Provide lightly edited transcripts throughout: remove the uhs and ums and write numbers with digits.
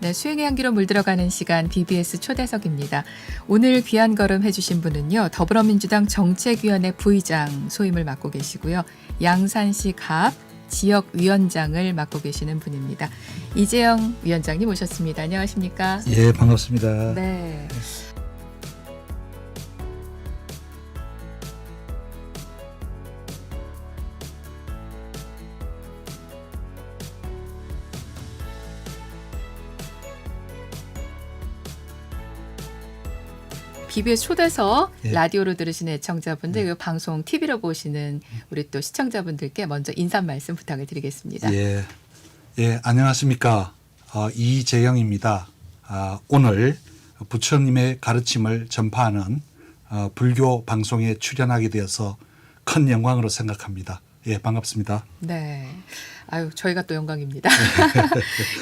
네, 수행의 향기로 물들어가는 시간 BBS 초대석입니다. 오늘 귀한 걸음 해주신 분은요. 더불어민주당 정책위원회 부의장 소임을 맡고 계시고요. 양산시 갑 지역위원장을 맡고 계시는 분입니다. 이재영 위원장님 오셨습니다. 안녕하십니까? 예, 반갑습니다. 네. BBS 초대석 예. 라디오로 들으시는 애청자분들 그리고 방송 TV로 보시는 우리 또 시청자분들께 먼저 인사 말씀 부탁을 드리겠습니다. 예, 예, 안녕하십니까? 이재영입니다. 오늘 부처님의 가르침을 전파하는 불교 방송에 출연하게 되어서 큰 영광으로 생각합니다. 예, 반갑습니다. 네. 아유, 저희가 또 영광입니다.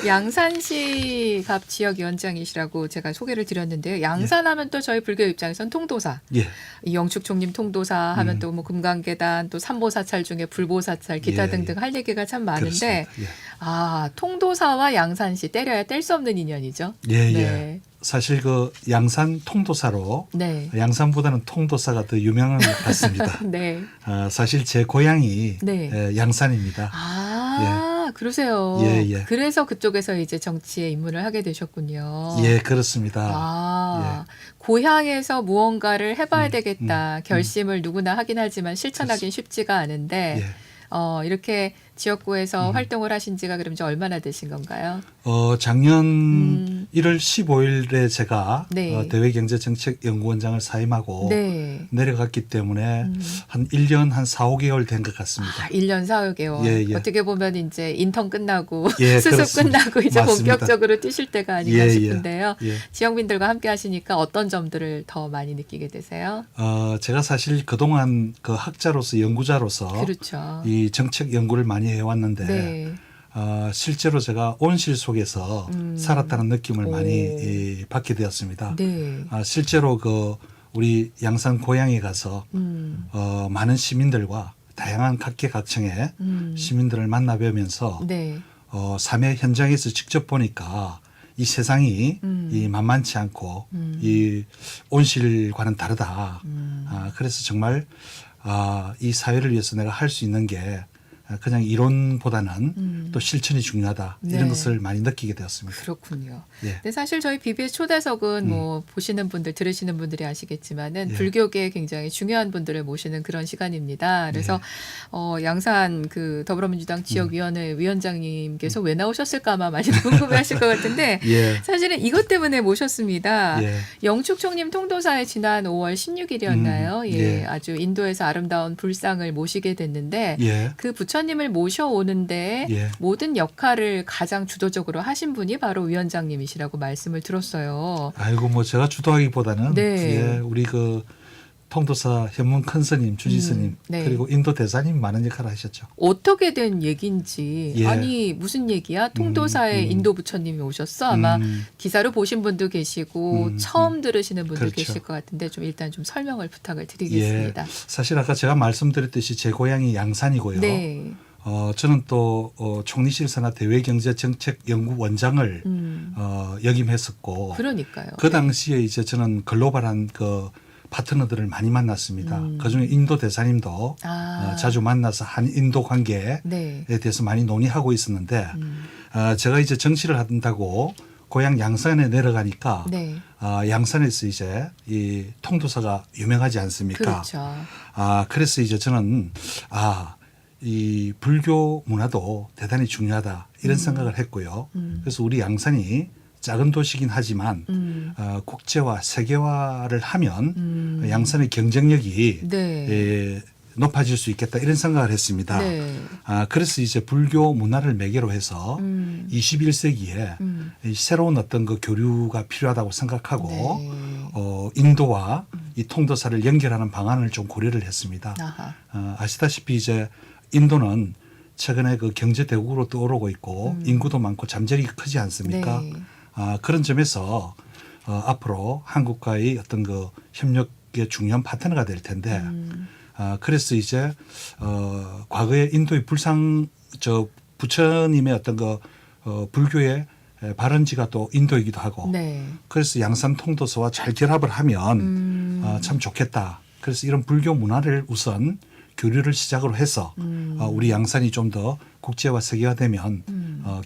양산시 갑 지역위원장이시라고 제가 소개를 드렸는데요. 양산하면 또 저희 불교 입장에선 통도사. 예, 이 영축총림 통도사 하면 또 뭐 금강계단 또 삼보사찰 중에 불보사찰 기타 예, 등등 할 얘기가 참 많은데 그렇습니다. 예. 아, 통도사와 양산시 때려야 뗄 수 없는 인연이죠. 예, 네. 예. 사실 그 양산 통도사로 네. 양산보다는 통도사가 더 유명한 것 같습니다. 네. 사실 제 고향이 네. 양산입니다. 아, 그러세요. 예, 예. 그래서 그쪽에서 이제 정치에 입문을 하게 되셨군요. 예, 그렇습니다. 아, 고향에서 무언가를 해봐야 되겠다. 음. 결심을 누구나 하긴 하지만 실천하기는 쉽지가 않은데, 예. 이렇게 지역구에서 활동을 하신 지가 그럼 이제 얼마나 되신 건가요? 작년 1월 15일에 제가 네. 대외경제정책연구원장을 사임하고 네. 내려갔기 때문에 한 1년 한 4, 5개월 된 것 같습니다. 아, 1년 4, 5개월. 예, 예. 어떻게 보면 이제 인턴 끝나고 예, 수습 그렇습니다. 끝나고 이제 맞습니다. 본격적으로 뛰실 때가 아닌가 예, 예. 싶은데요. 예. 지역민들과 함께 하시니까 어떤 점들을 더 많이 느끼게 되세요? 제가 사실 그동안 그 학자로서 연구자로서 그렇죠. 이 정책 연구를 많이 해왔는데 네. 실제로 제가 온실 속에서 살았다는 느낌을 오. 많이 받게 되었습니다. 네. 실제로 그 우리 양산 고향에 가서 많은 시민들과 다양한 각계각층의 시민들을 만나 뵈면서 네. 삶의 현장에서 직접 보니까 이 세상이 이 만만치 않고 이 온실과는 다르다. 그래서 정말 이 사회를 위해서 내가 할 수 있는 게 그냥 이론보다는 또 실천이 중요하다. 네. 이런 것을 많이 느끼게 되었습니다. 그렇군요. 예. 근데 사실 저희 BBS 초대석은 뭐 보시는 분들, 들으시는 분들이 아시겠지만은 예. 불교계에 굉장히 중요한 분들을 모시는 그런 시간입니다. 그래서 양산 그 더불어민주당 지역위원회 위원장님께서 왜 나오셨을까 아마 많이 궁금해하실 것 같은데 예. 사실은 이것 때문에 모셨습니다. 예. 영축총림 통도사에 지난 5월 16일이었나요? 예, 예. 아주 인도에서 아름다운 불상을 모시게 됐는데 예. 그 부처님을 모셔오는데 예. 모든 역할을 가장 주도적으로 하신 분이 바로 위원장님이시라고 말씀을 들었어요. 아이고 뭐 제가 주도하기보다는 네. 예, 우리 그 통도사 현문 큰 스님, 주지 스님 네. 그리고 인도 대사님 많은 역할을 하셨죠. 어떻게 된 얘기인지 예. 아니 무슨 얘기야? 통도사에 인도 부처님이 오셨어? 아마 기사로 보신 분도 계시고 처음 들으시는 분들 그렇죠. 계실 것 같은데 좀 일단 좀 설명을 부탁을 드리겠습니다. 예. 사실 아까 제가 말씀드렸듯이 제 고향이 양산이고요. 네. 저는 또 총리실 산하 대외경제정책연구원장을 역임했었고 그러니까요. 그 당시에 이제 저는 글로벌한 그 파트너들을 많이 만났습니다. 그중에 인도 대사님도 자주 만나서 한 인도 관계에 네. 대해서 많이 논의하고 있었는데 제가 이제 정치를 한다고 고향 양산에 내려가니까 네. 양산에서 이제 이 통도사가 유명하지 않습니까? 그렇죠. 그래서 이제 저는 이 불교 문화도 대단히 중요하다 이런 생각을 했고요. 그래서 우리 양산이 작은 도시긴 하지만 국제화, 세계화를 하면 양산의 경쟁력이 네. 높아질 수 있겠다 이런 생각을 했습니다. 네. 그래서 이제 불교 문화를 매개로 해서 21세기에 이 새로운 어떤 그 교류가 필요하다고 생각하고 네. 인도와 이 통도사를 연결하는 방안을 좀 고려를 했습니다. 아하. 아시다시피 이제 인도는 최근에 그 경제 대국으로 떠오르고 있고 인구도 많고 잠재력이 크지 않습니까? 네. 그런 점에서 앞으로 한국과의 어떤 그 협력의 중요한 파트너가 될 텐데 그래서 이제 과거에 인도의 부처님의 어떤 그 불교의 발원지가 또 인도이기도 하고 네. 그래서 양산 통도서와 잘 결합을 하면 참 좋겠다. 그래서 이런 불교 문화를 우선 교류를 시작으로 해서 우리 양산이 좀 더 국제화 세계화되면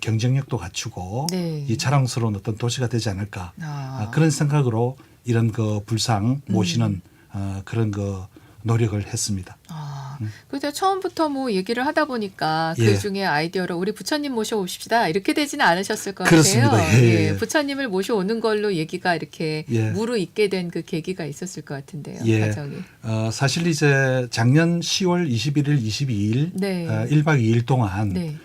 경쟁력도 갖추고 네. 이 자랑스러운 어떤 도시가 되지 않을까 아. 그런 생각으로 이런 그 불상 모시는 그런 그 노력을 했습니다. 아, 그래서 처음부터 뭐 얘기를 하다 보니까 예. 그 중에 아이디어로 우리 부처님 모셔옵시다 이렇게 되지는 않으셨을 것 그렇습니다. 같아요. 예, 예. 부처님을 모셔오는 걸로 얘기가 이렇게 예. 무르익게 된 그 계기가 있었을 것 같은데요. 예. 과정이. 사실 이제 작년 10월 21일, 22일 네. 1박 2일 동안 네.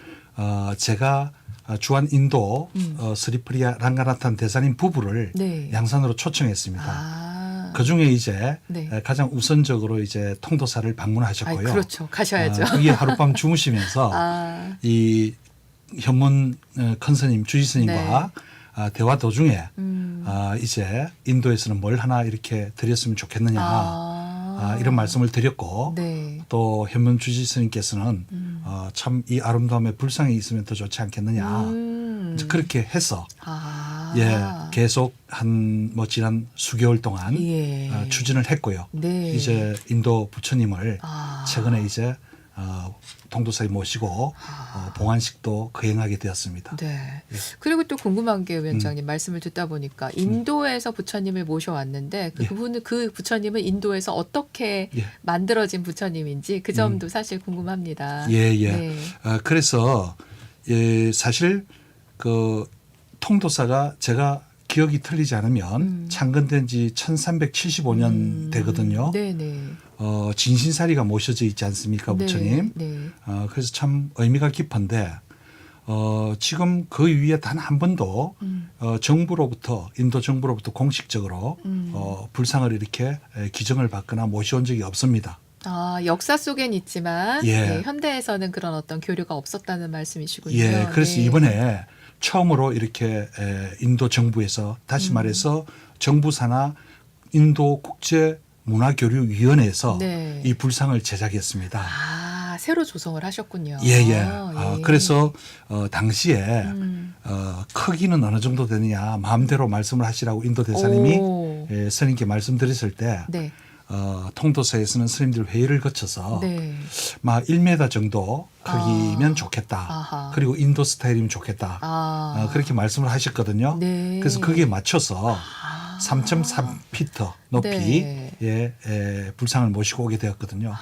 제가 주한 인도 스리프리아 랑가나탄 대사님 부부를 네. 양산으로 초청했습니다. 아. 그 중에 이제 네. 가장 우선적으로 이제 통도사를 방문하셨고요. 그렇죠. 가셔야죠. 거기에 하룻밤 주무시면서 아. 이 현문 큰 스님, 주지 스님과 대화 도중에 이제 인도에서는 뭘 하나 이렇게 드렸으면 좋겠느냐 이런 말씀을 드렸고 네. 또 현문 주지 스님께서는 참 이 아름다움에 불상이 있으면 더 좋지 않겠느냐 이제 그렇게 해서 아. 예 계속 한 뭐 지난 수개월 동안 예. 추진을 했고요. 네. 이제 인도 부처님을 아. 최근에 이제 통도사에 모시고 봉안식도 거행하게 되었습니다. 네. 그리고 또 궁금한 게 위원장님 말씀을 듣다 보니까 인도에서 부처님을 모셔왔는데 예. 그 부처님은 인도에서 어떻게 예. 만들어진 부처님인지 그 점도 사실 궁금합니다. 예. 네. 그래서 사실 그 통도사가 제가 기억이 틀리지 않으면 창건된 지 1375년 되거든요. 네네. 진신사리가 모셔져 있지 않습니까, 부처님? 네. 그래서 참 의미가 깊은데 지금 그 위에 단 한 번도 정부로부터 인도 정부로부터 공식적으로 불상을 이렇게 기증을 받거나 모셔온 적이 없습니다. 아, 역사 속엔 있지만 예. 네, 현대에서는 그런 어떤 교류가 없었다는 말씀이시군요. 예, 그래서 네. 이번에 처음으로 이렇게 인도 정부에서 다시 말해서 정부사나 인도 국제문화교류위원회에서 네. 이 불상을 제작했습니다. 아, 새로 조성을 하셨군요. 예. 예. 그래서 당시에 크기는 어느 정도 되느냐 마음대로 말씀을 하시라고 인도 대사님이 오. 스님께 말씀드렸을 때 네. 통도사에서는 스님들 회의를 거쳐서 네. 막 1m 정도 크기면 좋겠다. 아하. 그리고 인도 스타일이면 좋겠다. 그렇게 말씀을 하셨거든요. 네. 그래서 거기에 맞춰서 3.3피터 높이 네. 불상을 모시고 오게 되었거든요.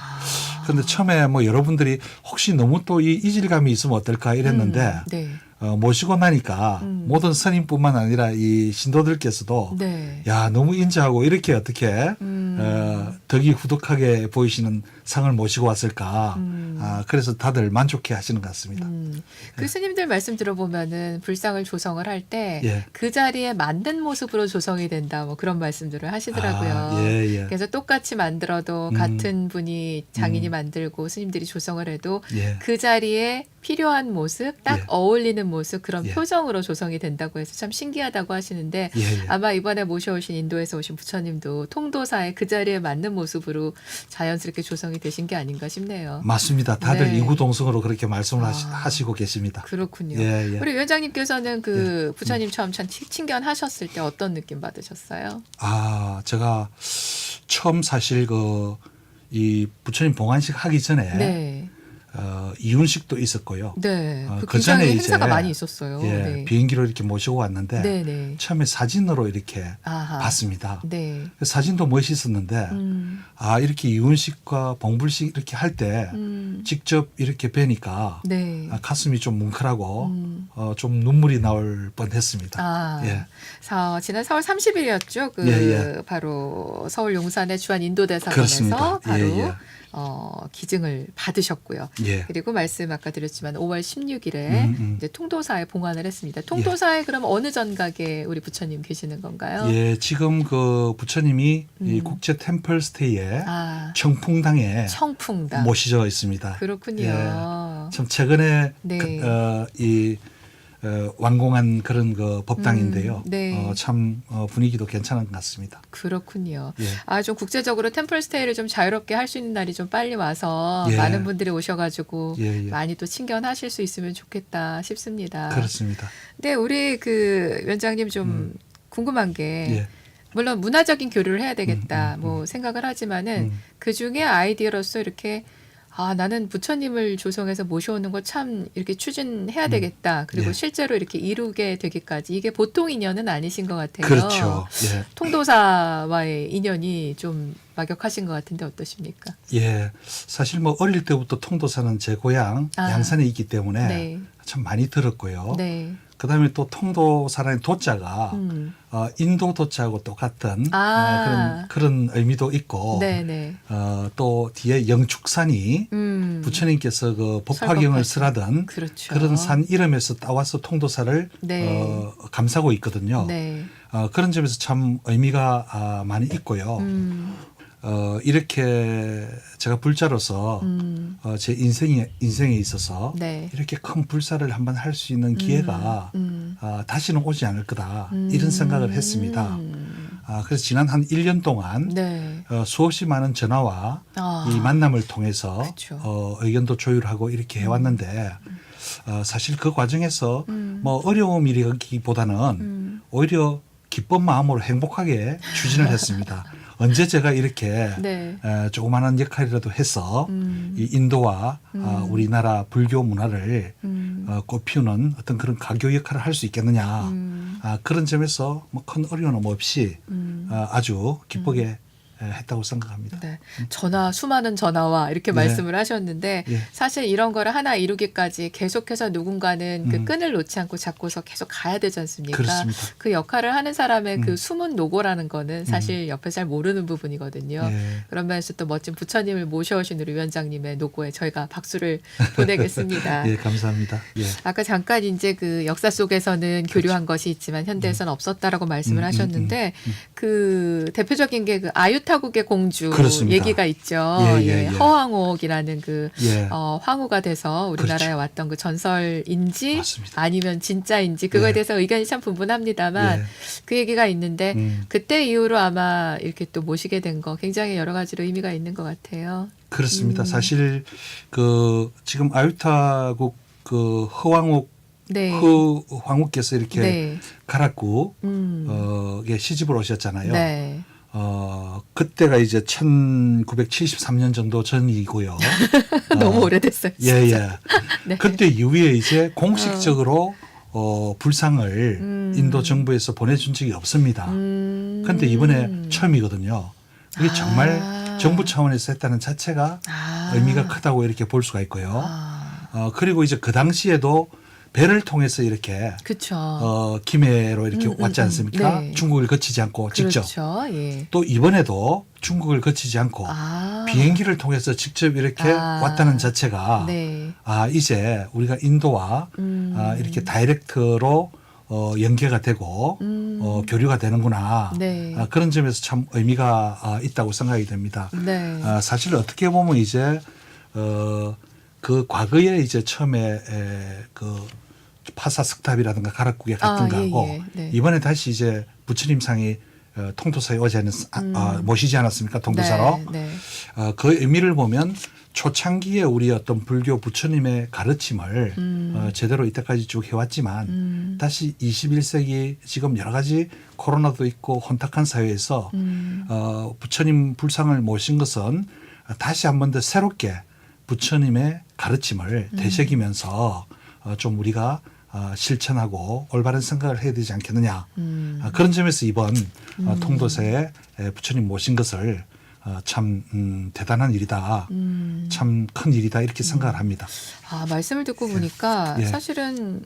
그런데 처음에 뭐 여러분들이 혹시 너무 또 이 이질감이 있으면 어떨까 이랬는데 네. 모시고 나니까 모든 스님뿐만 아니라 이 신도들께서도 네. 야 너무 인자하고 이렇게 어떻게 덕이 후덕하게 보이시는 상을 모시고 왔을까. 그래서 다들 만족해 하시는 것 같습니다. 그 스님들 말씀 들어보면은 불상을 조성을 할 때 그 예. 자리에 맞는 모습으로 조성이 된다 뭐 그런 말씀들을 하시더라고요. 예. 그래서 똑같이 만들어도 같은 분이 장인이 만들고 스님들이 조성을 해도 예. 그 자리에 필요한 모습, 딱 예. 어울리는 모습 그런 예. 표정으로 조성이 된다고 해서 참 신기하다고 하시는데 예. 아마 이번에 모셔오신 인도에서 오신 부처님도 통도사의 그 자리에 맞는 모습으로 자연스럽게 조성이 되신 게 아닌가 싶네요. 맞습니다. 다들 네. 이구동성으로 그렇게 말씀을 아. 하시고 계십니다. 그렇군요. 예. 우리 위원장님께서는 그 부처님 처음 친견하셨을 때 어떤 느낌 받으셨어요? 제가 처음 사실 이 부처님 봉안식 하기 전에 네. 이윤식도 있었고요. 네. 그 그 전에 굉장히 이제 행사가 많이 있었어요. 예, 네. 비행기로 이렇게 모시고 왔는데 네. 처음에 사진으로 이렇게 아하. 봤습니다. 네. 사진도 멋있었는데 이렇게 이윤식과 봉불식 이렇게 할 때 직접 이렇게 뵈니까 네. 가슴이 좀 뭉클하고 좀 눈물이 나올 뻔했습니다. 예. 지난 4월 30일이었죠. 바로 서울 용산의 주한 인도대사관에서 그렇습니다. 바로 기증을 받으셨고요. 예. 그리고 말씀 아까 드렸지만 5월 16일에 이제 통도사에 봉안을 했습니다. 통도사에 그럼 어느 전각에 우리 부처님 계시는 건가요? 예, 지금 그 부처님이 이 국제 템플 스테이에 청풍당에 청풍당 모시져 있습니다. 그렇군요. 예, 참 최근에 네. 이 완공한 그런 그 법당인데요. 네. 참 분위기도 괜찮은 것 같습니다. 그렇군요. 예. 좀 국제적으로 템플스테이를 좀 자유롭게 할 수 있는 날이 좀 빨리 와서 예. 많은 분들이 오셔가지고 예, 예. 많이 또 친견하실 수 있으면 좋겠다 싶습니다. 그렇습니다. 근데 우리 그 위원장님 좀 궁금한 게 예. 물론 문화적인 교류를 해야 되겠다 뭐 생각을 하지만은 그 중에 아이디어로서 이렇게 나는 부처님을 조성해서 모셔오는 거 참 이렇게 추진해야 되겠다. 그리고 예. 실제로 이렇게 이루게 되기까지 이게 보통 인연은 아니신 것 같아요. 그렇죠. 예. 통도사와의 인연이 좀 막역하신 것 같은데 어떠십니까? 예. 사실 뭐 어릴 때부터 통도사는 제 고향 양산에 있기 때문에 네. 참 많이 들었고요. 네. 그다음에 또 통도사라는 도자가 인도 도자하고 똑같은 그런 의미도 있고 네네. 또 뒤에 영축산이 부처님께서 그 법화경을 쓰라던 그렇죠. 그런 산 이름에서 따와서 통도사를 네. 감싸고 있거든요. 네. 그런 점에서 참 의미가 많이 있고요. 이렇게 제가 불자로서 제 인생에 있어서 네. 이렇게 큰 불사를 한번 할 수 있는 기회가 다시는 오지 않을 거다 이런 생각을 했습니다. 그래서 지난 한 1년 동안 네. 수없이 많은 전화와 이 만남을 통해서 그렇죠. 의견도 조율하고 이렇게 해왔는데 사실 그 과정에서 뭐 어려움이라기보다는 오히려 기쁜 마음으로 행복하게 추진을 했습니다. 언제 제가 이렇게 네. 조그마한 역할이라도 해서 이 인도와 우리나라 불교 문화를 꽃피우는 어떤 그런 가교 역할을 할 수 있겠느냐. 그런 점에서 뭐 큰 어려움 없이 아주 기쁘게 했다고 생각합니다. 네. 수많은 전화와 이렇게 네. 말씀을 하셨는데 예. 사실 이런 거를 하나 이루기까지 계속해서 누군가는 그 끈을 놓지 않고 잡고서 계속 가야 되지 않습니까? 그렇습니다. 그 역할을 하는 사람의 그 숨은 노고라는 거는 사실 옆에 잘 모르는 부분이거든요. 예. 그런 면에서 또 멋진 부처님을 모셔오신 우리 위원장님의 노고에 저희가 박수를 보내겠습니다. 예, 감사합니다. 예. 아까 잠깐 이제 그 역사 속에서는 교류한 것이 있지만 현대에서는 없었다라고 말씀을 하셨는데 그 대표적인 게 그 아유타국의 공주 그렇습니다. 얘기가 있죠. 예. 허황옥이라는 그 예. 황후가 돼서 우리나라에 그렇죠. 왔던 그 전설인지 맞습니다. 아니면 진짜인지 그거에 예. 대해서 의견이 참 분분합니다만 예. 그 얘기가 있는데 그때 이후로 아마 이렇게 또 모시게 된 거 굉장히 여러 가지로 의미가 있는 것 같아요. 그렇습니다. 사실 그 지금 아유타국 그 허황옥 네. 황후께서 이렇게 네. 가락구 시집을 오셨잖아요. 네. 그때가 이제 1973년 정도 전이고요. 너무 오래됐어요. 진짜. 예. 네. 그때 이후에 이제 공식적으로 불상을 인도 정부에서 보내준 적이 없습니다. 그런데 이번에 처음이거든요. 이게 정말 정부 차원에서 했다는 자체가 의미가 크다고 이렇게 볼 수가 있고요. 그리고 이제 그 당시에도 배를 통해서 이렇게 그렇죠. 김해로 이렇게 왔지 않습니까? 네. 중국을 거치지 않고 직접. 그렇죠. 예. 또 이번에도 중국을 거치지 않고 비행기를 통해서 직접 이렇게 왔다는 자체가 네. 이제 우리가 인도와 이렇게 다이렉트로 연계가 되고 교류가 되는구나. 네. 그런 점에서 참 의미가 있다고 생각이 됩니다. 네. 사실 어떻게 보면 이제 그 과거에 이제 처음에 그 파사석탑이라든가 가락국에 갔던 거하고 네. 이번에 다시 이제 부처님상이 통도사에 오지 모시지 않았습니까? 통도사로. 네. 그 의미를 보면 초창기에 우리 어떤 불교 부처님의 가르침을 제대로 이때까지 쭉 해왔지만 다시 21세기 지금 여러 가지 코로나도 있고 혼탁한 사회에서 부처님 불상을 모신 것은 다시 한 번 더 새롭게 부처님의 가르침을 되새기면서 좀 우리가 실천하고 올바른 생각을 해야 되지 않겠느냐. 그런 점에서 이번 통도사에 부처님 모신 것을 참 대단한 일이다. 참 큰 일이다 이렇게 생각을 합니다. 말씀을 듣고 보니까 예. 사실은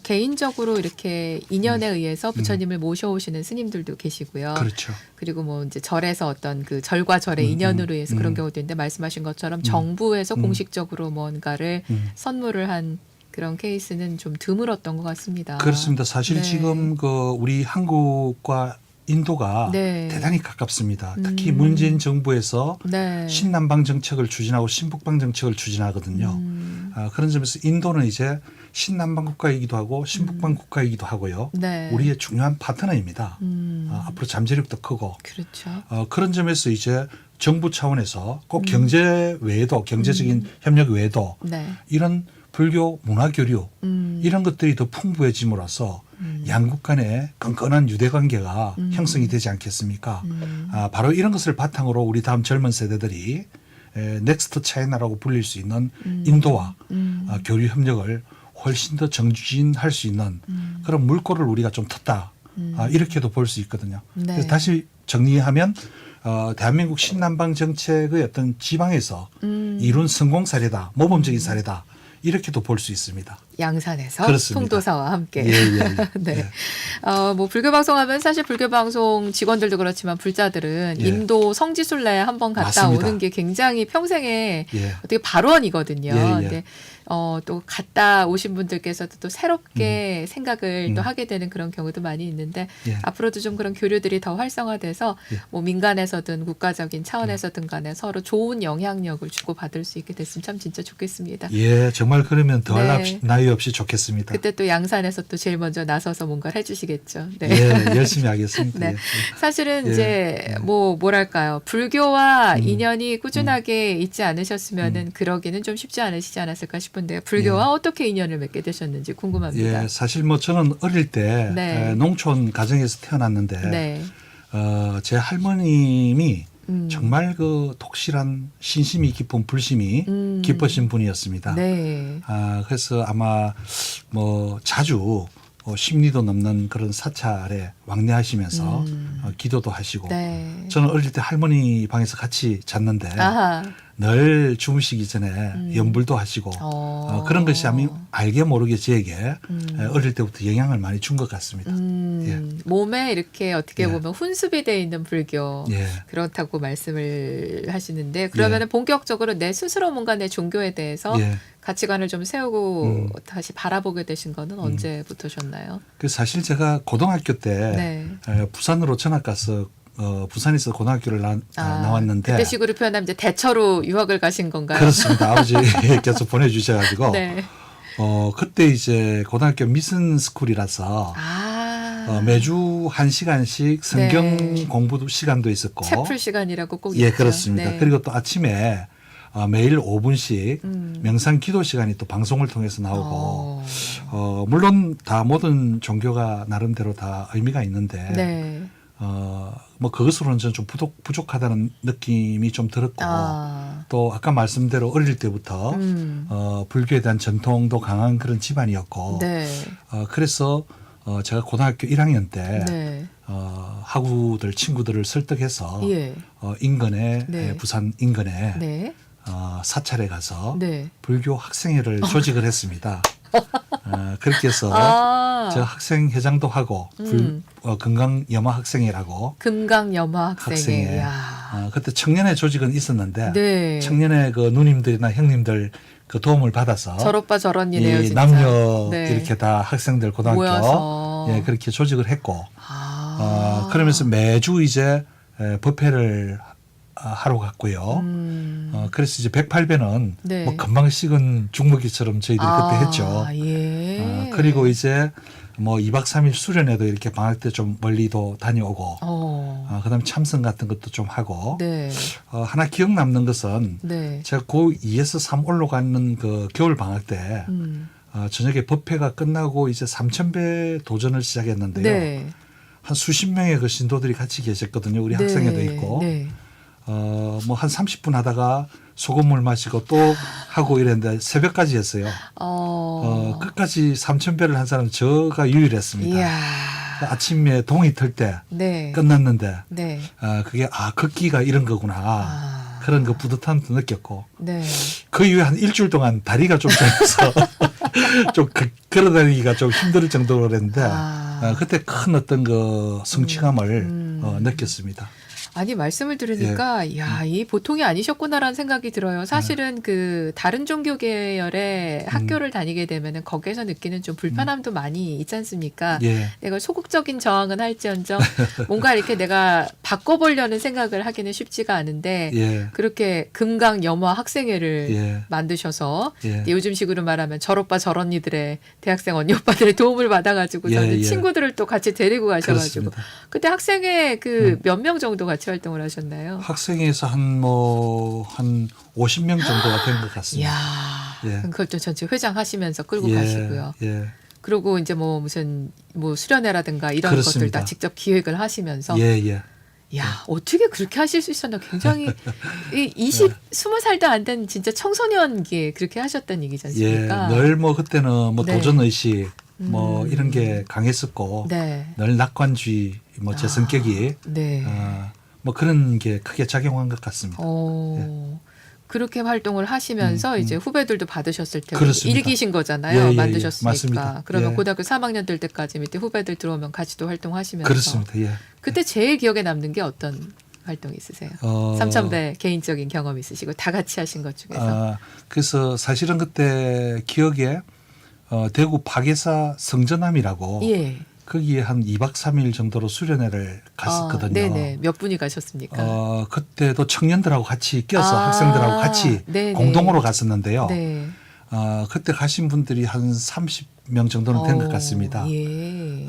개인적으로 이렇게 인연에 의해서 부처님을 모셔오시는 스님들도 계시고요. 그렇죠. 그리고 뭐 이제 절에서 어떤 그 절과 절의 인연으로 해서 그런 경우도 있는데 말씀하신 것처럼 정부에서 공식적으로 뭔가를 선물을 한 그런 케이스는 좀 드물었던 것 같습니다. 그렇습니다. 사실 네. 지금 그 우리 한국과 인도가 네. 대단히 가깝습니다. 특히 문재인 정부에서 네. 신남방 정책을 추진하고 신북방 정책을 추진하거든요. 그런 점에서 인도는 이제 신남방 국가이기도 하고 신북방 국가이기도 하고요. 네. 우리의 중요한 파트너입니다. 앞으로 잠재력도 크고 그렇죠. 그런 점에서 이제 정부 차원에서 꼭 경제 외에도 경제적인 협력 외에도 네. 이런 불교 문화 교류 이런 것들이 더 풍부해짐으로써 양국 간의 끈끈한 유대 관계가 형성이 되지 않겠습니까? 바로 이런 것을 바탕으로 우리 다음 젊은 세대들이 넥스트 차이나라고 불릴 수 있는 인도와 교류 협력을 훨씬 더 정진할 수 있는 그런 물꼬를 우리가 좀 텄다. 이렇게도 볼 수 있거든요. 네. 그래서 다시 정리하면 대한민국 신남방 정책의 어떤 지방에서 이룬 성공 사례다, 모범적인 사례다. 이렇게도 볼 수 있습니다. 양산에서 그렇습니다. 통도사와 함께. 예. 네. 뭐 불교 방송하면 사실 불교 방송 직원들도 그렇지만 불자들은 예. 인도 성지순례 한번 갔다 맞습니다. 오는 게 굉장히 평생에 예. 어떻게 발원이거든요. 예, 예. 근데 또 갔다 오신 분들께서도 또 새롭게 생각을 또 하게 되는 그런 경우도 많이 있는데 예. 앞으로도 좀 그런 교류들이 더 활성화돼서 예. 뭐 민간에서든 국가적인 차원에서든 간에 서로 좋은 영향력을 주고받을 수 있게 됐으면 참 진짜 좋겠습니다. 예, 정말 그러면 더할 네. 나위 없이 좋겠습니다. 그때 또 양산에서 또 제일 먼저 나서서 뭔가를 해주시겠죠. 네. 예, 열심히 하겠습니다. 네. 예. 사실은 예. 이제 뭐랄까요. 불교와 인연이 꾸준하게 있지 않으셨으면은 그러기는 좀 쉽지 않으시지 않았을까 싶은데요. 불교와 어떻게 인연을 맺게 되셨는지 궁금합니다. 예, 사실 뭐 저는 어릴 때 네. 농촌 가정에서 태어났는데 네. 제 할머님이 정말 그 독실한 신심이 깊은 불심이 깊으신 분이었습니다. 네. 그래서 아마 뭐 자주 10리도 넘는 그런 사찰에 왕래하시면서 기도도 하시고 네. 저는 어릴 때 할머니 방에서 같이 잤는데 아하. 늘 주무시기 전에 연불도 하시고 그런 것이 아마 알게 모르게 저에게 어릴 때부터 영향을 많이 준 것 같습니다. 예. 몸에 이렇게 어떻게 예. 보면 훈습이 돼 있는 불교 예. 그렇다고 말씀을 하시는데 그러면 은 본격적으로 내 스스로 뭔가 내 종교에 대해서 예. 가치관을 좀 세우고 다시 바라보게 되신 거는 언제부터셨나요? 그 사실 제가 고등학교 때 네. 부산으로 전학 가서 부산에서 고등학교를 나왔는데 그때 식으로 표현하면 이제 대처로 유학을 가신 건가요? 그렇습니다. 아버지께서 보내주셔가지고 네. 그때 이제 고등학교 미슨 스쿨이라서 매주 1시간씩 성경 네. 공부 시간도 있었고 채플 시간이라고 꼭 예, 있죠. 그렇습니다. 네. 그리고 또 아침에 매일 5분씩 명상 기도 시간이 또 방송을 통해서 나오고 물론 다 모든 종교가 나름대로 다 의미가 있는데 네. 뭐 그것으로는 저는 좀 부족하다는 느낌이 좀 들었고 또 아까 말씀대로 어릴 때부터 불교에 대한 전통도 강한 그런 집안이었고 네. 그래서 제가 고등학교 1학년 때 네. 학우들 친구들을 설득해서 예. 인근에 네. 부산 인근에 네. 사찰에 가서 네. 불교 학생회를 조직을 했습니다. 그렇게 해서 제가 학생회장도 하고 금강염화 학생회라고 금강염화 학생회. 학생회. 야. 그때 청년회 조직은 있었는데 네. 청년회 그 누님들이나 형님들 그 도움을 받아서 저로빠 저런이네요, 이 진짜. 남녀 네. 이렇게 다 학생들 고등학교 모여서. 예, 그렇게 조직을 했고 그러면서 매주 이제 법회를 하러 갔고요. 그래서 이제 108배는 네. 뭐 금방 식은 죽먹이처럼 저희들이 그때 했죠. 예. 그리고 이제 뭐 2박 3일 수련회도 이렇게 방학 때 좀 멀리도 다녀오고 그다음에 참선 같은 것도 좀 하고 네. 하나 기억 남는 것은 네. 제가 고2에서 3 올라가는 그 겨울 방학 때 저녁에 법회가 끝나고 이제 3000배 도전을 시작했는데요. 네. 한 수십 명의 그 신도들이 같이 계셨거든요. 우리 네. 학생회도 있고. 네. 뭐 한 30분 하다가 소금물 마시고 또 하고 이랬는데 새벽까지 했어요. 끝까지 3000배를 한 사람은 저가 유일했습니다. 이야. 아침에 동이 틀 때 네. 끝났는데 네. 그게 걷기가 이런 거구나. 그런 그 뿌듯함도 느꼈고 네. 그 이후에 한 일주일 동안 다리가 좀 저려서 좀 걸어다니기가 좀 힘들 정도로 그랬는데 그때 큰 어떤 그 성취감을 느꼈습니다. 아니 말씀을 들으니까 야, 이 보통이 아니셨구나라는 생각이 들어요. 사실은 그 다른 종교 계열의 학교를 다니게 되면은 거기에서 느끼는 좀 불편함도 많이 있지 않습니까? 예. 내가 소극적인 저항은 할지언정 뭔가 이렇게 내가 바꿔보려는 생각을 하기는 쉽지가 않은데 예. 그렇게 금강염화 학생회를 예. 만드셔서 예. 요즘식으로 말하면 저오빠 저언니들의 대학생 언니 오빠들의 도움을 받아가지고 예, 저는 예. 친구들을 또 같이 데리고 가셔가지고 그렇습니다. 그때 학생회 그 몇 명 정도 같이 활동을 하셨나요? 학생회에서 한 50명 정도가 된 것 같습니다. 이야, 예. 그럼 그걸 또 전체 회장하시면서 끌고 예. 가시고요. 예. 그리고 이제 뭐 무슨 뭐 수련회라든가 이런 것들 그렇습니다. 다 직접 기획을 하시면서 예. 예. 야, 어떻게 그렇게 하실 수 있었나 굉장히 이 20살도 안 된 진짜 청소년기에 그렇게 하셨다는 얘기지 예. 않습니까? 늘 뭐 그때는 뭐 네. 도전 의식 뭐 이런 게 강했었고 네. 늘 낙관주의 뭐 제 성격이 네. 뭐 그런 게 크게 작용한 것 같습니다. 그렇게 활동을 하시면서 이제 후배들도 받으셨을 테고 그렇습니다. 일기신 거잖아요. 예, 예, 만드셨으니까. 예. 맞습니다. 그러면 예. 고등학교 3학년 될 때까지 밑에 후배들 들어오면 같이 또 활동하시면서. 그렇습니다. 예. 그때 제일 기억에 남는 게 어떤 활동 있으세요? 삼천배 개인적인 경험 있으시고 다 같이 하신 것 중에서. 그래서 사실은 그때 기억에 대구 박예사 성전함이라고 예. 거기에 한 2박 3일 정도로 수련회를 갔었거든요. 네네. 몇 분이 가셨습니까? 그때도 청년들하고 같이 껴서 아, 학생들하고 같이 네네. 공동으로 갔었는데요. 네. 그때 가신 분들이 한 30명 정도는 된 것 같습니다. 예.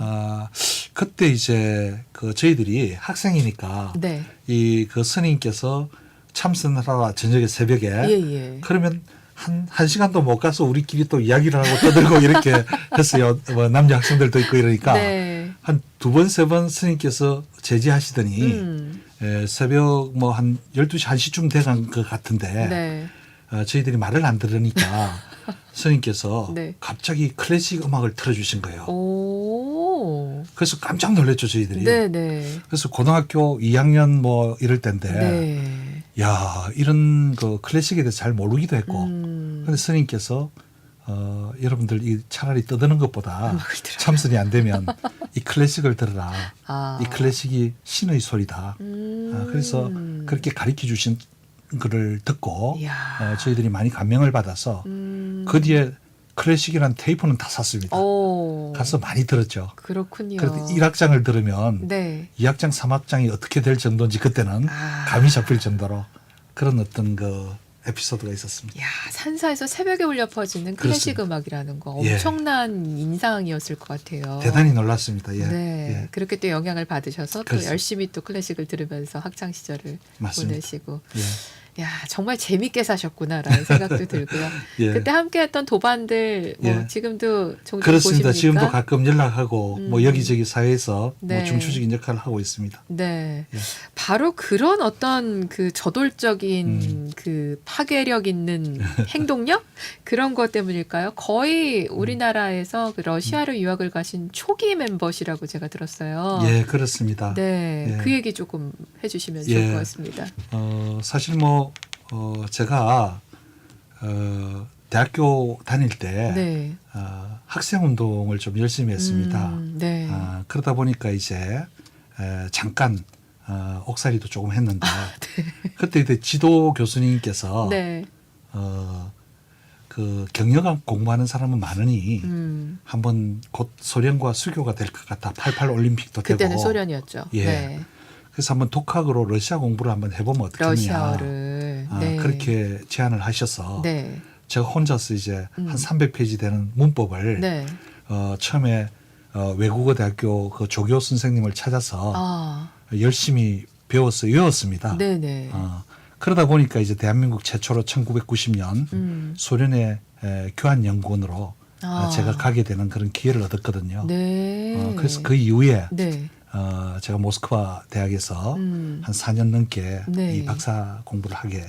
그때 이제 그 저희들이 학생이니까 네. 이 그 스님께서 참선하라 저녁에 새벽에 예. 그러면 한 시간도 못 가서 우리끼리 또 이야기를 하고 떠들고 이렇게 했어요. 뭐 남자 학생들도 있고 이러니까 네. 한 두 번, 세 번 스님께서 제지하시더니 새벽 뭐 한 12시, 1시쯤 돼간 것 같은데 네. 저희들이 말을 안 들으니까 스님께서 네. 갑자기 클래식 음악을 틀어주신 거예요. 오. 그래서 깜짝 놀랐죠, 저희들이. 네네. 그래서 고등학교 2학년 뭐 이럴 때인데 네. 야, 이런 그 클래식에 대해서 잘 모르기도 했고 근데 스님께서 여러분들 이 차라리 떠드는 것보다 음악을 들어라. 참선이 안 되면 이 클래식을 들어라. 이 클래식이 신의 소리다. 그래서 그렇게 가르쳐 주신 거를 듣고 이야. 저희들이 많이 감명을 받아서 그 뒤에 클래식이라는 테이프는 다 샀습니다. 오. 가서 많이 들었죠. 그렇군요. 그래도 1악장을 들으면 네. 2악장, 3악장이 어떻게 될 정도인지 그때는 감이 잡힐 정도로 그런 어떤 그 에피소드가 있었습니다. 야, 산사에서 새벽에 울려 퍼지는 클래식 그렇습니다. 음악이라는 거 예. 엄청난 인상이었을 것 같아요. 대단히 놀랐습니다. 예. 네. 예. 그렇게 또 영향을 받으셔서 또 그렇습니다. 열심히 또 클래식을 들으면서 학창 시절을 맞습니다. 보내시고. 예. 야, 정말 재밌게 사셨구나라는 생각도 들고요. 예. 그때 함께했던 도반들 뭐 예. 지금도 종종 그렇습니다. 보십니까? 지금도 가끔 연락하고 뭐 여기저기 사회에서 네. 뭐 중추적인 역할을 하고 있습니다. 네. 예. 바로 그런 어떤 그 저돌적인 그 파괴력 있는 행동력? 그런 것 때문일까요? 거의 우리나라에서 그 러시아로 유학을 가신 초기 멤버시라고 제가 들었어요. 예, 그렇습니다. 네. 예. 그 얘기 조금 해주시면 좋을 예. 것 같습니다. 사실 뭐 제가 대학교 다닐 때 네. 학생 운동을 좀 열심히 했습니다. 네. 그러다 보니까 이제 잠깐 옥살이도 조금 했는데 그때 이제 지도 교수님께서 네. 그 경영학 공부하는 사람은 많으니 한번 곧 소련과 수교가 될 것 같아. 88 올림픽도 되고. 그때는 소련이었죠. 예. 네. 그래서 한번 독학으로 러시아 공부를 한번 해보면 어떻겠느냐. 러시아어를. 네. 그렇게 제안을 하셔서 네. 제가 혼자서 이제 한 300페이지 되는 문법을 네. 처음에 외국어 대학교 그 조교 선생님을 찾아서 열심히 배워서 외웠습니다. 네네. 그러다 보니까 이제 대한민국 최초로 1990년 소련의 교환연구원으로 제가 가게 되는 그런 기회를 얻었거든요. 네. 그래서 그 이후에 네. 제가 모스크바 대학에서 한 4년 넘게 네. 이 박사 공부를 하게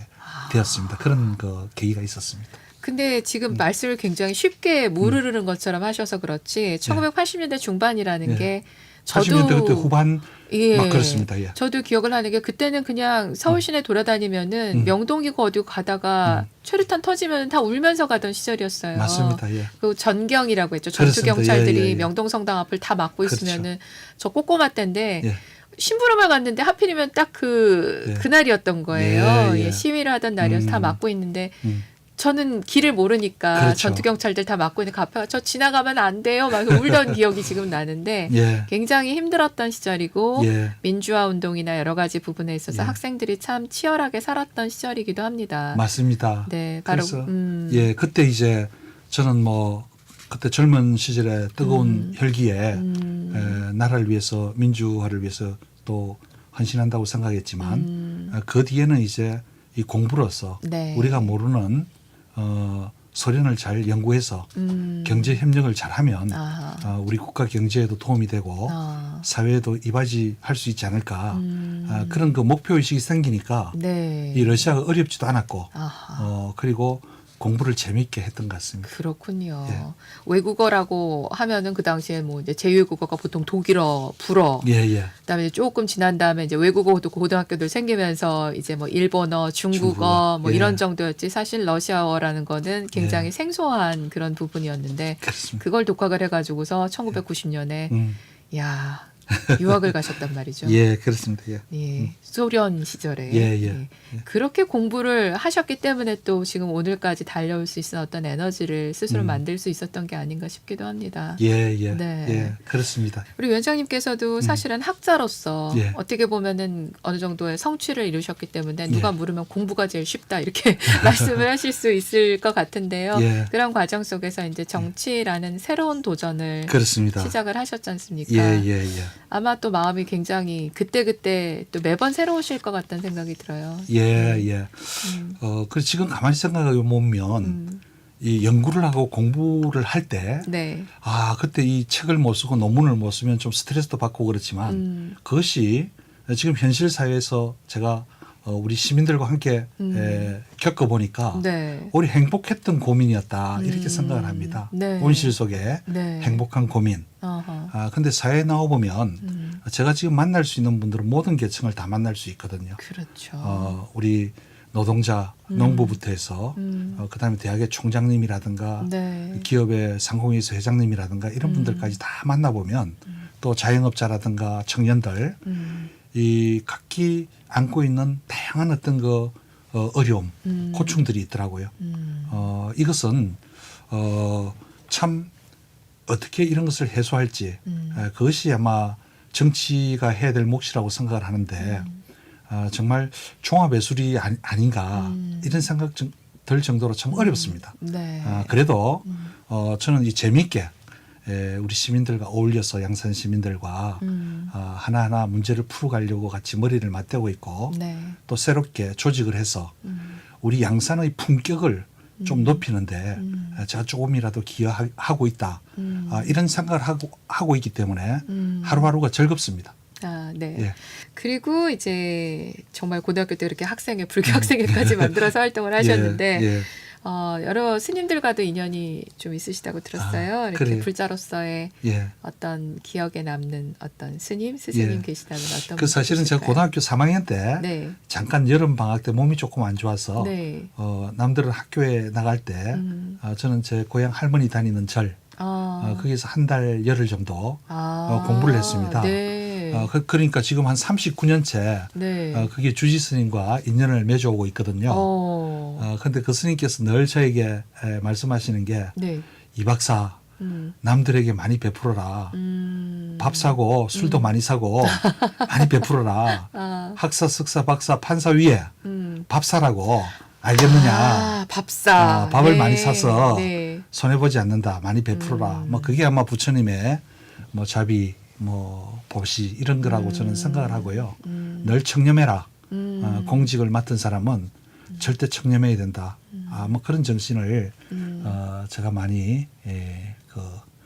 되었습니다. 그런 그 계기가 있었습니다. 근데 지금 말씀을 굉장히 쉽게 무르르는 것처럼 하셔서 그렇지 1980년대 중반이라는 예. 게 80년대 그때 후반 예. 막 그렇습니다. 예. 저도 기억을 하는 게 그때는 그냥 서울 시내 돌아다니면은 명동이고 어디고 가다가 최루탄 터지면 다 울면서 가던 시절이었어요. 맞습니다. 예. 그 전경이라고 했죠. 그렇습니다. 전투경찰들이 예, 예, 예. 명동 성당 앞을 다 막고 그렇죠. 있으면은 저 꼬꼬마 때인데 예. 심부름을 갔는데 하필이면 딱 예. 그날이었던 거예요. 예, 예. 예, 시위를 하던 날이어서 다 막고 있는데 저는 길을 모르니까 그렇죠. 전투경찰들 다 막고 있는 그 앞에 저 지나가면 안 돼요. 막 울던 기억이 지금 나는데 예. 굉장히 힘들었던 시절이고 예. 민주화 운동이나 여러 가지 부분에 있어서 예. 학생들이 참 치열하게 살았던 시절이기도 합니다. 맞습니다. 네, 바로 그래서 예, 그때 이제 저는 뭐 그때 젊은 시절에 뜨거운 혈기에 나라를 위해서 민주화를 위해서 또 헌신한다고 생각했지만 그 뒤에는 이제 이 공부로서 네. 우리가 모르는 소련을 잘 연구해서 경제 협력을 잘하면 아하. 우리 국가 경제에도 도움이 되고 사회에도 이바지할 수 있지 않을까 그런 그 목표 의식이 생기니까 네. 이 러시아가 어렵지도 않았고 아하. 그리고 공부를 재미있게 했던 것 같습니다. 그렇군요. 예. 외국어라고 하면은 그 당시에 뭐 이제 제2외국어가 보통 독일어, 불어, 예예. 그다음에 이제 조금 지난 다음에 이제 외국어도 고등학교들 생기면서 이제 뭐 일본어, 중국어 중국어, 뭐 예. 이런 정도였지 사실 러시아어라는 거는 굉장히 예. 생소한 그런 부분이었는데 그렇습니다. 그걸 독학을 해가지고서 1990년에 야 유학을 가셨단 말이죠. 예, 그렇습니다. 예. 예, 소련 시절에 예. 예. 그렇게 공부를 하셨기 때문에 또 지금 오늘까지 달려올 수 있는 어떤 에너지를 스스로 만들 수 있었던 게 아닌가 싶기도 합니다. 예. 네. 예, 그렇습니다. 우리 위원장님께서도 사실은 학자로서 예. 어떻게 보면은 어느 정도의 성취를 이루셨기 때문에 예. 누가 물으면 공부가 제일 쉽다 이렇게 말씀을 하실 수 있을 것 같은데요. 예. 그런 과정 속에서 이제 정치라는 새로운 도전을 그렇습니다. 시작을 하셨지 않습니까? 예. 아마 또 마음이 굉장히 그때그때 또 매번 새로우실 것 같다는 생각이 들어요. 예. 그래서 지금 가만히 생각해 보면 이 연구를 하고 공부를 할 때 네. 그때 이 책을 못 쓰고 논문을 못 쓰면 좀 스트레스도 받고 그렇지만 그것이 지금 현실 사회에서 제가 우리 시민들과 함께 겪어보니까 네. 우리 행복했던 고민이었다 이렇게 생각을 합니다. 네. 온실 속에 네. 행복한 고민. 어허. 근데 사회에 나와보면 제가 지금 만날 수 있는 분들은 모든 계층을 다 만날 수 있거든요. 그렇죠. 우리 노동자, 농부부터 해서 그다음에 대학의 총장님이라든가 네. 기업의 상공회의소 회장님이라든가 이런 분들까지 다 만나보면 또 자영업자라든가 청년들 이 각기 안고 있는 다양한 어떤 그 어려움, 고충들이 있더라고요. 이것은 참 어떻게 이런 것을 해소할지 그것이 아마 정치가 해야 될 몫이라고 생각을 하는데 정말 종합예술이 아닌가 이런 생각 들 정도로 참 어렵습니다. 네. 그래도 저는 이 재미있게 우리 시민들과 어울려서 양산 시민들과 하나하나 문제를 풀어가려고 같이 머리를 맞대고 있고 네. 또 새롭게 조직을 해서 우리 양산의 품격을 좀 높이는데 제가 조금이라도 기여하고 있다. 이런 생각을 하고 있기 때문에 하루하루가 즐겁습니다. 네. 예. 그리고 이제 정말 고등학교 때 이렇게 학생회, 불교 학생회까지 만들어서 활동을 하셨는데 예. 여러 스님들과도 인연이 좀 있으시다고 들었어요. 이렇게 그래요. 불자로서의 예. 어떤 기억에 남는 어떤 스승님 예. 계시다면 어떤 그 사실은 제가 분이실까요? 고등학교 3학년 때 네. 잠깐 여름 방학 때 몸이 조금 안 좋아서 네. 남들은 학교에 나갈 때 저는 제 고향 할머니 다니는 절 거기서 한 달 열흘 정도 공부를 했습니다. 네. 그러니까 지금 한 39년째 네. 그게 주지 스님과 인연을 맺어오고 있거든요. 그런데 그 스님께서 늘 저에게 말씀하시는 게 이 네. 박사 남들에게 많이 베풀어라. 밥 사고 술도 많이 사고 많이 베풀어라. 학사, 석사, 박사, 판사 위에 밥 사라고 알겠느냐. 밥사. 밥을 네. 많이 사서 네. 손해보지 않는다. 많이 베풀어라. 뭐 그게 아마 부처님의 뭐 자비, 뭐 보시 이런 거라고 저는 생각을 하고요. 늘 청렴해라. 공직을 맡은 사람은 절대 청렴해야 된다. 뭐 그런 정신을 제가 많이 그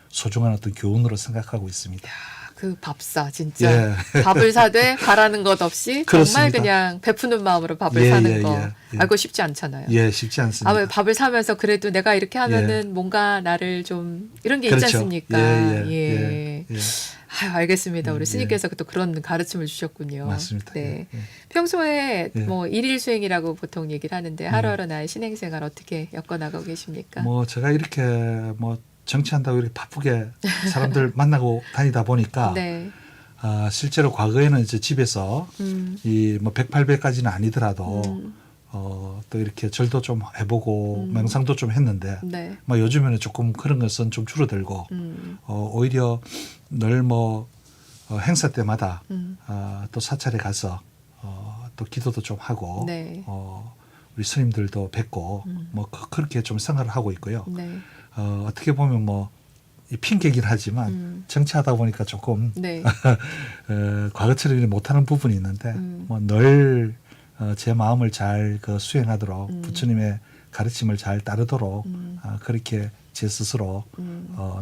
소중한 어떤 교훈으로 생각하고 있습니다. 그 밥사 진짜 밥을 사되 바라는 것 없이 그렇습니다. 정말 그냥 베푸는 마음으로 밥을 사는 거 알고 쉽지 않잖아요. 예, 쉽지 않습니다. 왜 밥을 사면서 그래도 내가 이렇게 하면은 뭔가 나를 좀 이런 게 그렇죠. 있지 않습니까? 예. 아유, 알겠습니다. 우리 예. 스님께서 또 그런 가르침을 주셨군요. 맞습니다. 네. 예. 평소에 예. 뭐 일일 수행이라고 보통 얘기를 하는데 하루하루 나의 신행생활 어떻게 엮어나가고 계십니까? 뭐 제가 이렇게 뭐 정치한다고 이렇게 바쁘게 사람들 만나고 다니다 보니까 네. 실제로 과거에는 이제 집에서 이 뭐 108배까지는 아니더라도 또 이렇게 절도 좀 해보고 명상도 좀 했는데 네. 뭐 요즘에는 조금 그런 것은 좀 줄어들고 오히려 늘 뭐 행사 때마다 또 사찰에 가서 또 기도도 좀 하고 네. 우리 스님들도 뵙고 뭐 그렇게 좀 생활을 하고 있고요. 네. 어떻게 보면 뭐 이 핑계긴 하지만 정치하다 보니까 조금 네. 과거처럼 이렇게 못하는 부분이 있는데 뭐 늘 제 마음을 잘 수행하도록 부처님의 가르침을 잘 따르도록 그렇게 제 스스로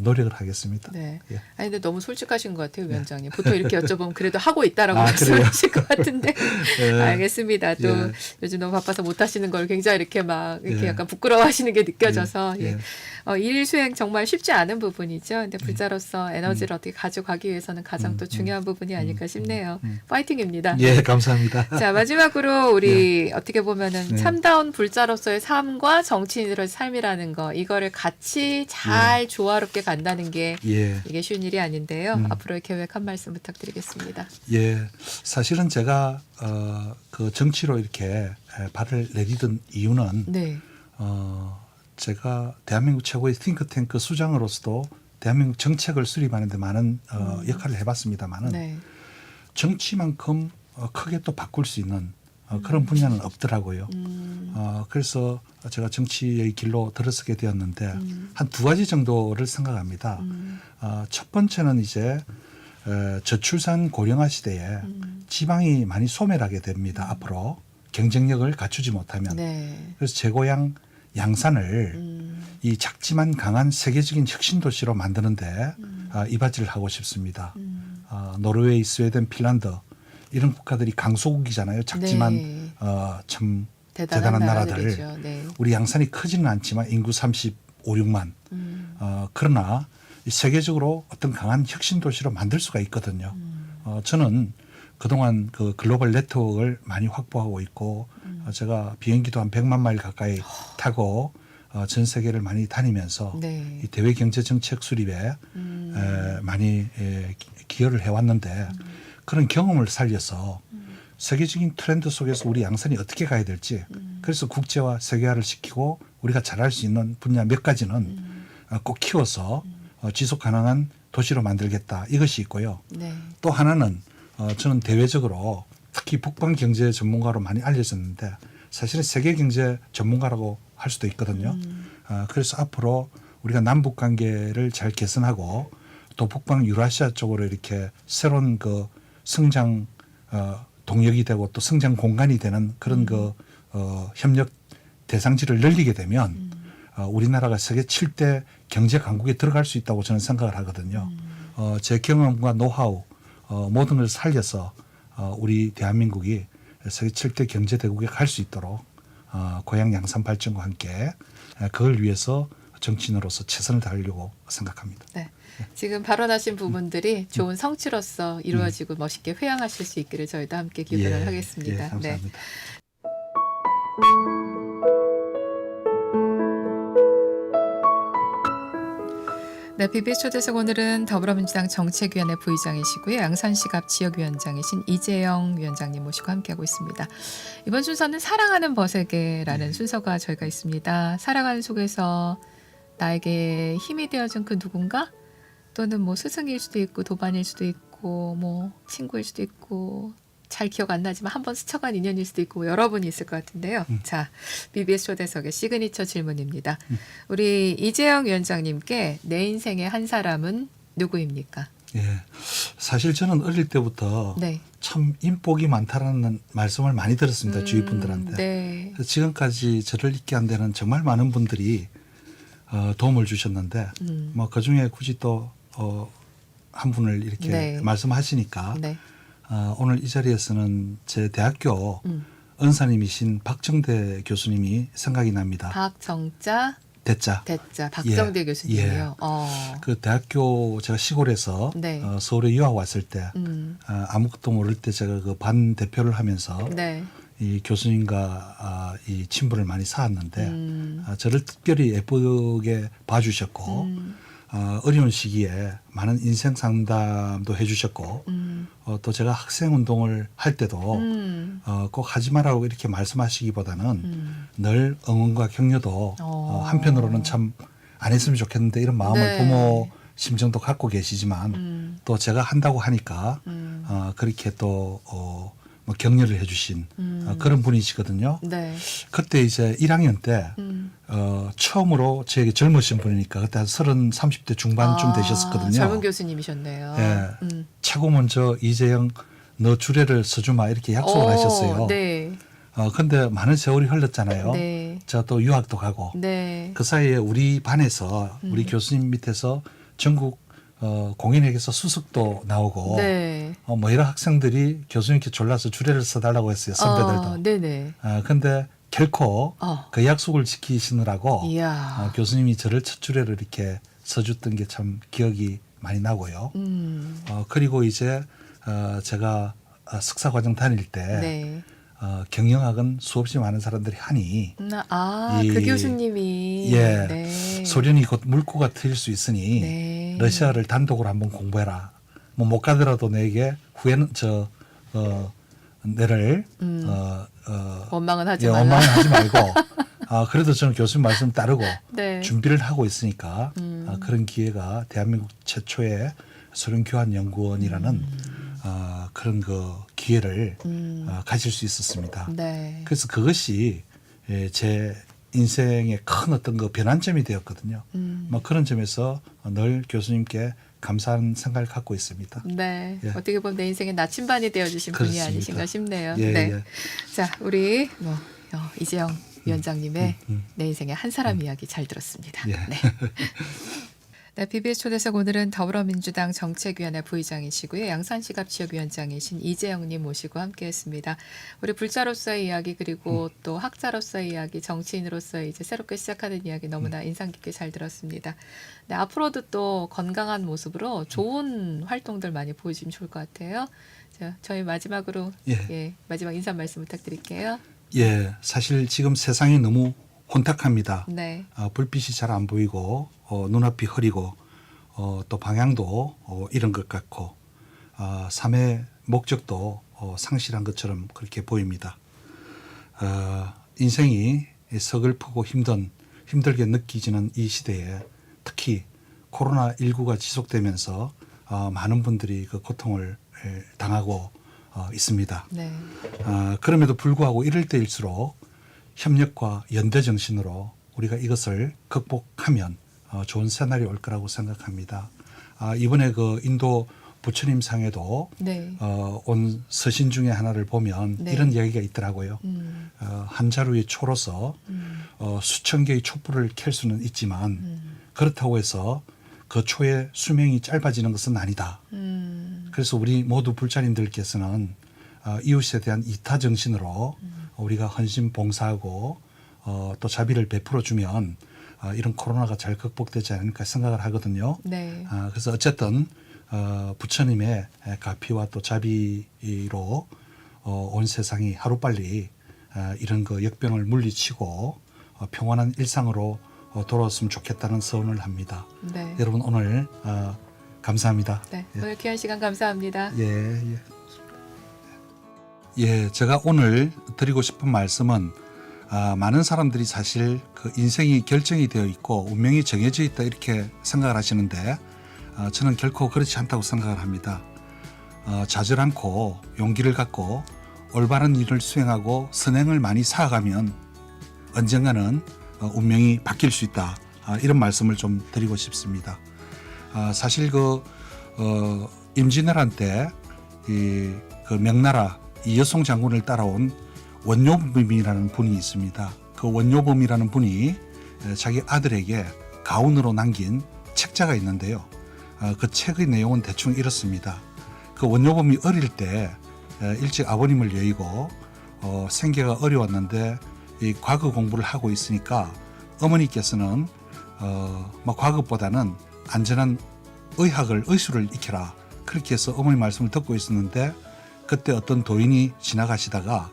노력을 하겠습니다. 네. 예. 아니 근데 너무 솔직하신 것 같아요, 위원장님. 보통 이렇게 여쭤보면 그래도 하고 있다라고 그래요? 말씀하실 것 같은데. 예. 알겠습니다. 또 예. 요즘 너무 바빠서 못 하시는 걸 굉장히 이렇게 막 이렇게 예. 약간 부끄러워하시는 게 느껴져서 예. 일 수행 정말 쉽지 않은 부분이죠. 근데 불자로서 에너지를 어떻게 가져가기 위해서는 가장 또 중요한 부분이 아닐까 싶네요. 파이팅입니다. 예, 감사합니다. 자, 마지막으로 우리 어떻게 보면은 네. 참다운 불자로서의 삶과 정치인으로의 삶이라는 거, 이거를 같이 잘 조화롭게 간다는 게 예. 이게 쉬운 일이 아닌데요. 앞으로의 계획 한 말씀 부탁드리겠습니다. 예, 사실은 제가 그 정치로 이렇게 발을 내디딘 이유는 네. 제가 대한민국 최고의 띵크탱크 수장으로서도 대한민국 정책을 수립하는 데 많은 역할을 해봤습니다만은 네. 정치만큼 크게 또 바꿀 수 있는 그런 분야는 없더라고요. 그래서 제가 정치의 길로 들어서게 되었는데 한 두 가지 정도를 생각합니다. 첫 번째는 이제 저출산 고령화 시대에 지방이 많이 소멸하게 됩니다. 앞으로 경쟁력을 갖추지 못하면. 네. 그래서 제 고향 양산을 이 작지만 강한 세계적인 혁신 도시로 만드는데 이바지를 하고 싶습니다. 노르웨이, 스웨덴, 핀란드 이런 국가들이 강소국이잖아요. 작지만 네. 참 대단한 나라들. 나라들이죠. 네. 우리 양산이 크지는 않지만 인구 35, 6만. 그러나 이 세계적으로 어떤 강한 혁신 도시로 만들 수가 있거든요. 저는 그동안 그 글로벌 네트워크를 많이 확보하고 있고 제가 비행기도 한 100만 마일 가까이 타고 전 세계를 많이 다니면서 네. 이 대외 경제 정책 수립에 많이 기여를 해왔는데 그런 경험을 살려서 세계적인 트렌드 속에서 우리 양산이 어떻게 가야 될지 그래서 국제화 세계화를 시키고 우리가 잘할 수 있는 분야 몇 가지는 꼭 키워서 지속 가능한 도시로 만들겠다 이것이 있고요. 네. 또 하나는 저는 대외적으로 특히 북방 경제 전문가로 많이 알려졌는데 사실은 세계 경제 전문가라고 할 수도 있거든요. 그래서 앞으로 우리가 남북 관계를 잘 개선하고 또 북방 유라시아 쪽으로 이렇게 새로운 그 성장 동력이 되고 또 성장 공간이 되는 그런 협력 대상지를 늘리게 되면 우리나라가 세계 7대 경제 강국에 들어갈 수 있다고 저는 생각을 하거든요. 제 경험과 노하우 모든 걸 살려서 우리 대한민국이 세계 7대 경제 대국에 갈 수 있도록 고향 양산 발전과 함께 그걸 위해서 정치인으로서 최선을 다하려고 생각합니다. 네. 지금 발언하신 부분들이 좋은 성취로서 이루어지고 멋있게 회양하실 수 있기를 저희도 함께 기도를 하겠습니다. 예, 감사합니다. 네, BBS 초대석 오늘은 더불어민주당 정책위원회 부의장이시고요. 양산시갑 지역위원장이신 이재영 위원장님 모시고 함께하고 있습니다. 이번 순서는 사랑하는 버세게라는 순서가 저희가 있습니다. 살아가는 속에서 나에게 힘이 되어준 그 누군가 또는 뭐 스승일 수도 있고 도반일 수도 있고 뭐 친구일 수도 있고 잘 기억 안 나지만 한번 스쳐간 인연일 수도 있고 여러 분이 있을 것 같은데요. 자, BBS 초대석의 시그니처 질문입니다. 우리 이재영 위원장님께 내 인생의 한 사람은 누구입니까? 예, 사실 저는 어릴 때부터 네. 참 인복이 많다라는 말씀을 많이 들었습니다. 주위 분들한테. 네. 그래서 지금까지 저를 잊게 한 데는 정말 많은 분들이 도움을 주셨는데 뭐 그중에 굳이 또 한 분을 이렇게 네. 말씀하시니까 네. 오늘 이 자리에서는 제 대학교 은사님이신 박정대 교수님이 생각이 납니다. 박정자 대자. 박정대 교수님이요. 그 대학교 제가 시골에서 네. 서울에 유학 왔을 때 아무것도 모를 때 제가 그 반 대표를 하면서 네. 이 교수님과 이 친분을 많이 쌓았는데 저를 특별히 예쁘게 봐주셨고 어려운 시기에 많은 인생 상담도 해주셨고 또 제가 학생 운동을 할 때도 꼭 하지 말라고 이렇게 말씀하시기보다는 늘 응원과 격려도 한편으로는 참 안 했으면 좋겠는데 이런 마음을 네. 부모 심정도 갖고 계시지만 또 제가 한다고 하니까 그렇게 또 뭐 격려를 해주신 그런 분이시거든요. 네. 그때 이제 1학년 때 처음으로 저에게 젊으신 분이니까 그때 한 30대 중반쯤 되셨었거든요. 젊은 교수님이셨네요. 예. 최고 먼저 이재영 너 주례를 써주마 이렇게 약속을 하셨어요. 네. 근데 많은 세월이 흘렀잖아요. 네. 제가 또 유학도 가고 네. 그 사이에 우리 반에서 우리 교수님 밑에서 전국 공인회계사 수석도 나오고 네. 뭐 이런 학생들이 교수님께 졸라서 주례를 써달라고 했어요. 선배들도. 네네. 근데 결코 그 약속을 지키시느라고 이야. 교수님이 저를 첫 주례를 이렇게 써줬던 게 참 기억이 많이 나고요. 그리고 이제 제가 석사과정 다닐 때 네. 경영학은 수없이 많은 사람들이 하니 그 교수님이 예, 네. 소련이 곧 물꼬가 트일 수 있으니 네. 러시아를 단독으로 한번 공부해라. 뭐 못 가더라도 내게 후회는 내를 원망은 하지 예, 말라. 원망은 하지 말고 그래도 저는 교수님 말씀 따르고 네. 준비를 하고 있으니까 그런 기회가 대한민국 최초의 소련 교환 연구원이라는 그런 그 기회를 가질 수 있었습니다. 네. 그래서 그것이 제 인생의 큰 어떤 그 변환점이 되었거든요. 뭐 그런 점에서 늘 교수님께 감사한 생각을 갖고 있습니다. 네. 예. 어떻게 보면 내 인생의 나침반이 되어주신 분이 그렇습니다. 아니신가 싶네요. 예, 네. 예. 자, 우리 이재영 위원장님의 내 인생의 한 사람 이야기 잘 들었습니다. 예. 네. 네, BBS 초대석 오늘은 더불어민주당 정책위원회 부의장이시고요. 양산시갑 지역위원장이신 이재영님 모시고 함께했습니다. 우리 불자로서의 이야기 그리고 또 학자로서의 이야기, 정치인으로서의 이제 새롭게 시작하는 이야기 너무나 인상 깊게 잘 들었습니다. 네, 앞으로도 또 건강한 모습으로 좋은 활동들 많이 보여주시면 좋을 것 같아요. 자, 저희 마지막으로 마지막 인사 말씀 부탁드릴게요. 예, 사실 지금 세상이 너무 혼탁합니다. 네. 불빛이 잘 안 보이고 눈앞이 흐리고 또 방향도 잃은 것 같고 삶의 목적도 상실한 것처럼 그렇게 보입니다. 인생이 서글프고 힘들게 느끼지는 이 시대에 특히 코로나19가 지속되면서 많은 분들이 그 고통을 당하고 있습니다. 네. 그럼에도 불구하고 이럴 때일수록 협력과 연대 정신으로 우리가 이것을 극복하면 좋은 시나리오 올 거라고 생각합니다. 이번에 그 인도 부처님 상에도 네. 온 서신 중에 하나를 보면 네. 이런 이야기가 있더라고요. 한 자루의 초로서 수천 개의 촛불을 켤 수는 있지만 그렇다고 해서 그 초의 수명이 짧아지는 것은 아니다. 그래서 우리 모두 불자님들께서는 이웃에 대한 이타 정신으로 우리가 헌신 봉사하고 또 자비를 베풀어 주면 이런 코로나가 잘 극복되지 않을까 생각을 하거든요. 네. 그래서 어쨌든 부처님의 가피와 또 자비로 온 세상이 하루빨리 이런 그 역병을 물리치고 평안한 일상으로 돌아왔으면 좋겠다는 소원을 합니다. 네. 여러분 오늘 감사합니다. 네. 오늘 귀한 시간 감사합니다. 예, 제가 오늘 드리고 싶은 말씀은 많은 사람들이 사실 그 인생이 결정이 되어 있고 운명이 정해져 있다 이렇게 생각을 하시는데 저는 결코 그렇지 않다고 생각을 합니다. 좌절 않고 용기를 갖고 올바른 일을 수행하고 선행을 많이 쌓아가면 언젠가는 운명이 바뀔 수 있다. 이런 말씀을 좀 드리고 싶습니다. 사실 임진왜란 때 그 명나라 이여송 장군을 따라온 원효범이라는 분이 있습니다. 그 원효범이라는 분이 자기 아들에게 가훈으로 남긴 책자가 있는데요. 그 책의 내용은 대충 이렇습니다. 그 원효범이 어릴 때 일찍 아버님을 여의고 생계가 어려웠는데 이 과거 공부를 하고 있으니까 어머니께서는 뭐 과거보다는 안전한 의술을 익혀라 그렇게 해서 어머니 말씀을 듣고 있었는데 그때 어떤 도인이 지나가시다가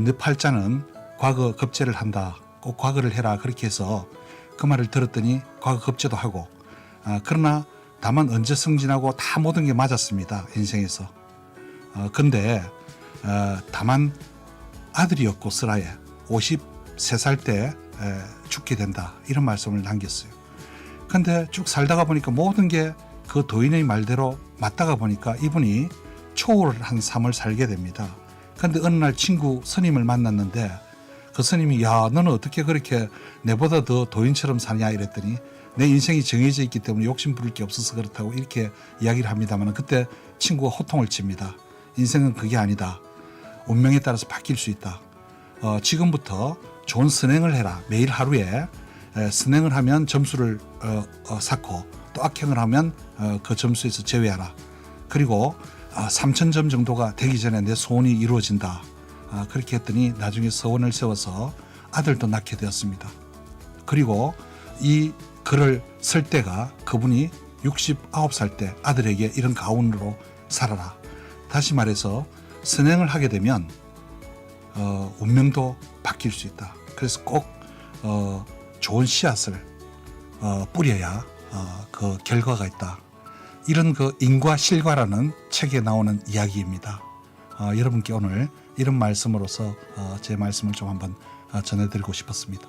네 팔자는 과거 급제를 한다. 꼭 과거를 해라 그렇게 해서 그 말을 들었더니 과거 급제도 하고 그러나 다만 언제 승진하고 다 모든 게 맞았습니다. 인생에서. 근데 다만 아들이었고 쓰라에 53살 때 죽게 된다 이런 말씀을 남겼어요. 근데 쭉 살다가 보니까 모든 게 그 도인의 말대로 맞다가 보니까 이분이 초월한 삶을 살게 됩니다. 근데 어느 날 친구 스님을 만났는데 그 스님이 야 너는 어떻게 그렇게 내보다 더 도인처럼 사냐 이랬더니 내 인생이 정해져 있기 때문에 욕심 부릴 게 없어서 그렇다고 이렇게 이야기를 합니다만 그때 친구가 호통을 칩니다. 인생은 그게 아니다. 운명에 따라서 바뀔 수 있다. 지금부터 좋은 선행을 해라. 매일 하루에 선행을 하면 점수를 쌓고 또 악행을 하면 그 점수에서 제외하라. 그리고 3,000점 정도가 되기 전에 내 소원이 이루어진다. 그렇게 했더니 나중에 서원을 세워서 아들도 낳게 되었습니다. 그리고 이 글을 쓸 때가 그분이 69살 때 아들에게 이런 가훈으로 살아라. 다시 말해서 선행을 하게 되면 운명도 바뀔 수 있다. 그래서 꼭 좋은 씨앗을 뿌려야 그 결과가 있다. 이런 그 인과 실과라는 책에 나오는 이야기입니다. 여러분께 오늘 이런 말씀으로서 제 말씀을 좀 한번 전해드리고 싶었습니다.